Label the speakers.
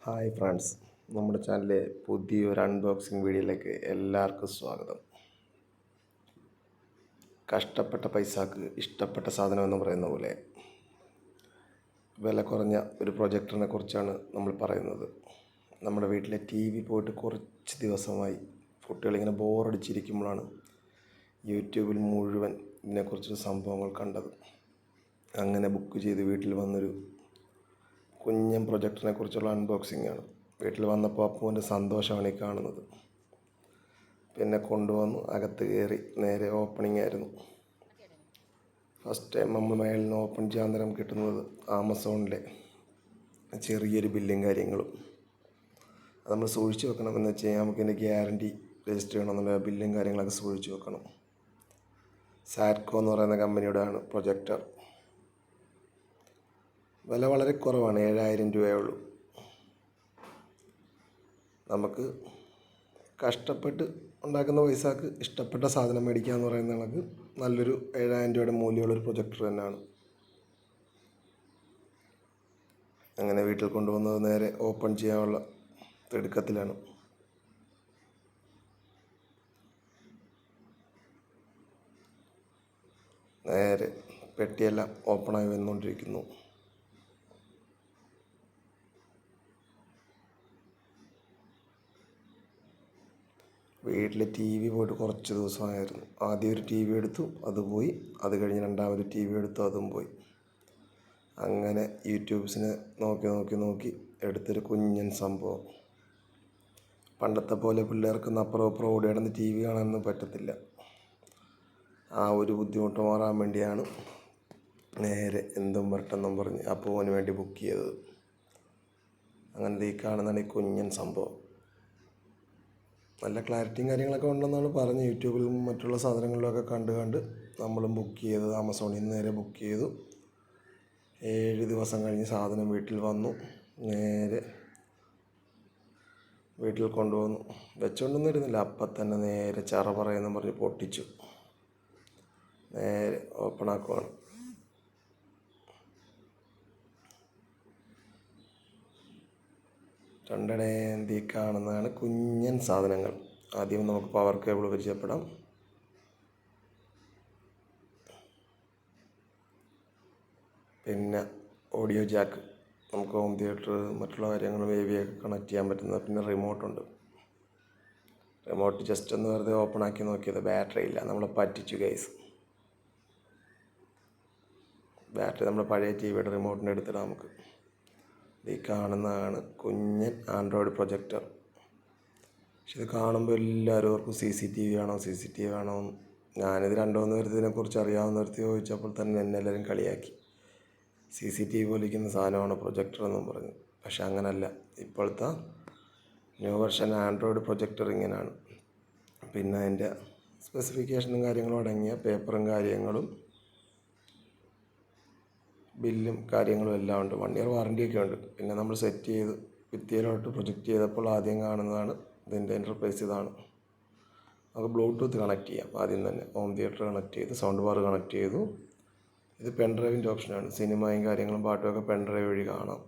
Speaker 1: Hi friends, നമ്മുടെ ചാനലിലെ പുതിയൊരു അൺബോക്സിങ് വീഡിയോയിലേക്ക് എല്ലാവർക്കും സ്വാഗതം. കഷ്ടപ്പെട്ട പൈസക്ക് ഇഷ്ടപ്പെട്ട സാധനം എന്ന് പറയുന്ന പോലെ വില കുറഞ്ഞ ഒരു പ്രൊജക്ടറിനെ കുറിച്ചാണ് നമ്മൾ പറയുന്നത്. നമ്മുടെ വീട്ടിലെ TV പോയിട്ട് കുറച്ച് ദിവസമായി. കുട്ടികളിങ്ങനെ ബോറടിച്ചിരിക്കുമ്പോഴാണ് യൂട്യൂബിൽ മുഴുവൻ ഇതിനെക്കുറിച്ചൊരു സംഭവങ്ങൾ കണ്ടത്. അങ്ങനെ ബുക്ക് ചെയ്ത് വീട്ടിൽ വന്നൊരു കുഞ്ഞൻ പ്രൊജക്ടറിനെ കുറിച്ചുള്ള അൺബോക്സിംഗ് ആണ്. വീട്ടിൽ വന്നപ്പോൾ അപ്പൂൻ്റെ സന്തോഷമാണ് ഈ കാണുന്നത്. പിന്നെ കൊണ്ടുവന്നു അകത്ത് കയറി നേരെ ഓപ്പണിംഗ് ആയിരുന്നു. ഫസ്റ്റ് ടൈം നമ്മൾ മേളിൽ നിന്ന് ഓപ്പൺ ചെയ്യാൻ നേരം കിട്ടുന്നത് ആമസോണിലെ ചെറിയൊരു ബില്ലും കാര്യങ്ങളും. അത് നമ്മൾ സൂക്ഷിച്ച് വെക്കണം. എന്ന് വെച്ച് കഴിഞ്ഞാൽ നമുക്കിതിൻ്റെ ഗ്യാരണ്ടി രജിസ്റ്റർ ചെയ്യണമെന്നുള്ള ബില്ലും കാര്യങ്ങളൊക്കെ സൂക്ഷിച്ച് വെക്കണം. സാറ്റ്കോ എന്ന് പറയുന്ന കമ്പനിയുടെയാണ് പ്രൊജക്ടർ. വില വളരെ കുറവാണ്, 7000 രൂപയേ ഉള്ളൂ. നമുക്ക് കഷ്ടപ്പെട്ട് ഉണ്ടാക്കുന്ന പൈസക്ക് ഇഷ്ടപ്പെട്ട സാധനം മേടിക്കുക എന്ന് പറയുന്ന കണക്ക് നല്ലൊരു 7000 രൂപയുടെ മൂല്യമുള്ളൊരു പ്രൊജക്ടർ തന്നെയാണ്. അങ്ങനെ വീട്ടിൽ കൊണ്ടുവന്നത് നേരെ ഓപ്പൺ ചെയ്യാനുള്ള തിടുക്കത്തിലാണ്. നേരെ പെട്ടിയെല്ലാം ഓപ്പണായി വന്നുകൊണ്ടിരിക്കുന്നു. വീട്ടിൽ TV പോയിട്ട് കുറച്ച് ദിവസമായിരുന്നു. ആദ്യം ഒരു TV എടുത്തു, അത് പോയി. അത് കഴിഞ്ഞ് രണ്ടാമത് TV എടുത്തു, അതും പോയി. അങ്ങനെ യൂട്യൂബ്സിനെ നോക്കി എടുത്തൊരു കുഞ്ഞൻ സംഭവം. പണ്ടത്തെ പോലെ പിള്ളേർക്കൊന്നും അപ്പുറം ഇപ്പുറം ഓടി കിടന്ന് TV കാണാനൊന്നും പറ്റത്തില്ല. ആ ഒരു ബുദ്ധിമുട്ട് മാറാൻ വേണ്ടിയാണ് നേരെ എന്തും വരട്ടെന്നും പറഞ്ഞ് അപ്പൂവിന് വേണ്ടി ബുക്ക് ചെയ്തത്. അങ്ങനെ ഈ കാണുന്നതാണ് ഈ കുഞ്ഞൻ സംഭവം. നല്ല ക്ലാരിറ്റിയും കാര്യങ്ങളൊക്കെ ഉണ്ടെന്നാണ് പറഞ്ഞ് യൂട്യൂബിലും മറ്റുള്ള സാധനങ്ങളിലൊക്കെ കണ്ട് നമ്മളും ബുക്ക് ചെയ്തത്. ആമസോണിൽ നിന്ന് നേരെ ബുക്ക് ചെയ്തു. 7 ദിവസം കഴിഞ്ഞ് സാധനം വീട്ടിൽ വന്നു. നേരെ വീട്ടിൽ കൊണ്ടുവന്നു. വെച്ചുകൊണ്ടൊന്നും ഇരുന്നില്ല, അപ്പം തന്നെ നേരെ ചറപറയെന്ന് പറഞ്ഞ് പൊട്ടിച്ചു. നേരെ ഓപ്പൺ ആക്കുവാണ്. രണ്ടടേന്തി കാണുന്നതാണ് കുഞ്ഞൻ സാധനങ്ങൾ. ആദ്യം നമുക്ക് പവർ കേബിൾ പരിചയപ്പെടാം. പിന്നെ ഓഡിയോ ജാക്ക്, നമുക്ക് ഹോം തിയേറ്റർ മറ്റുള്ള കാര്യങ്ങളും AV ഒക്കെ കണക്ട് ചെയ്യാൻ പറ്റുന്നത്. പിന്നെ റിമോട്ടുണ്ട്. റിമോട്ട് ജസ്റ്റ് ഒന്ന് വെറുതെ ഓപ്പൺ ആക്കി നോക്കിയത്, ബാറ്ററി ഇല്ല. നമ്മളെ പറ്റിച്ചു ഗൈസ്. ബാറ്ററി നമ്മൾ പഴയ TVയുടെ റിമോട്ടിൻ്റെ എടുത്തിടാം നമുക്ക്. ഈ കാണുന്നതാണ് കുഞ്ഞൻ ആൻഡ്രോയിഡ് പ്രൊജക്ടർ. പക്ഷെ ഇത് കാണുമ്പോൾ എല്ലാവരും ഓർക്കും CCTV വേണോ. ഞാനിത് 2-3 ഇതിനെക്കുറിച്ച് അറിയാവുന്നവർക്ക് ചോദിച്ചപ്പോൾ തന്നെ എന്നെ എല്ലാവരും കളിയാക്കി. CCTV പോലിരിക്കുന്ന സാധനമാണ് പ്രൊജക്ടർ എന്നും പറഞ്ഞു. പക്ഷെ അങ്ങനല്ല. ഇപ്പോഴത്തെ ന്യൂ വെർഷൻ ആൻഡ്രോയിഡ് പ്രൊജക്ടർ ഇങ്ങനെയാണ്. പിന്നെ അതിൻ്റെ സ്പെസിഫിക്കേഷനും കാര്യങ്ങളും അടങ്ങിയ പേപ്പറും കാര്യങ്ങളും ബില്ലും കാര്യങ്ങളും എല്ലാം ഉണ്ട്. 1 ഇയർ വാറണ്ടിയൊക്കെ ഉണ്ട്. പിന്നെ നമ്മൾ സെറ്റ് ചെയ്ത് ഭിത്തിയിലോട്ട് പ്രൊജക്റ്റ് ചെയ്തപ്പോൾ ആദ്യം കാണുന്നതാണ് ഇതിൻ്റെ ഇൻ്റർഫേസ്. ഇതാണ്. നമുക്ക് ബ്ലൂടൂത്ത് കണക്ട് ചെയ്യാം. ആദ്യം തന്നെ ഹോം തിയേറ്റർ കണക്ട് ചെയ്ത് സൗണ്ട് ബാർ കണക്ട് ചെയ്തു. ഇത് പെൻ ഡ്രൈവിൻ്റെ ഓപ്ഷനാണ്. സിനിമയും കാര്യങ്ങളും പാട്ടുമൊക്കെ പെൻ ഡ്രൈവ് വഴി കാണാം.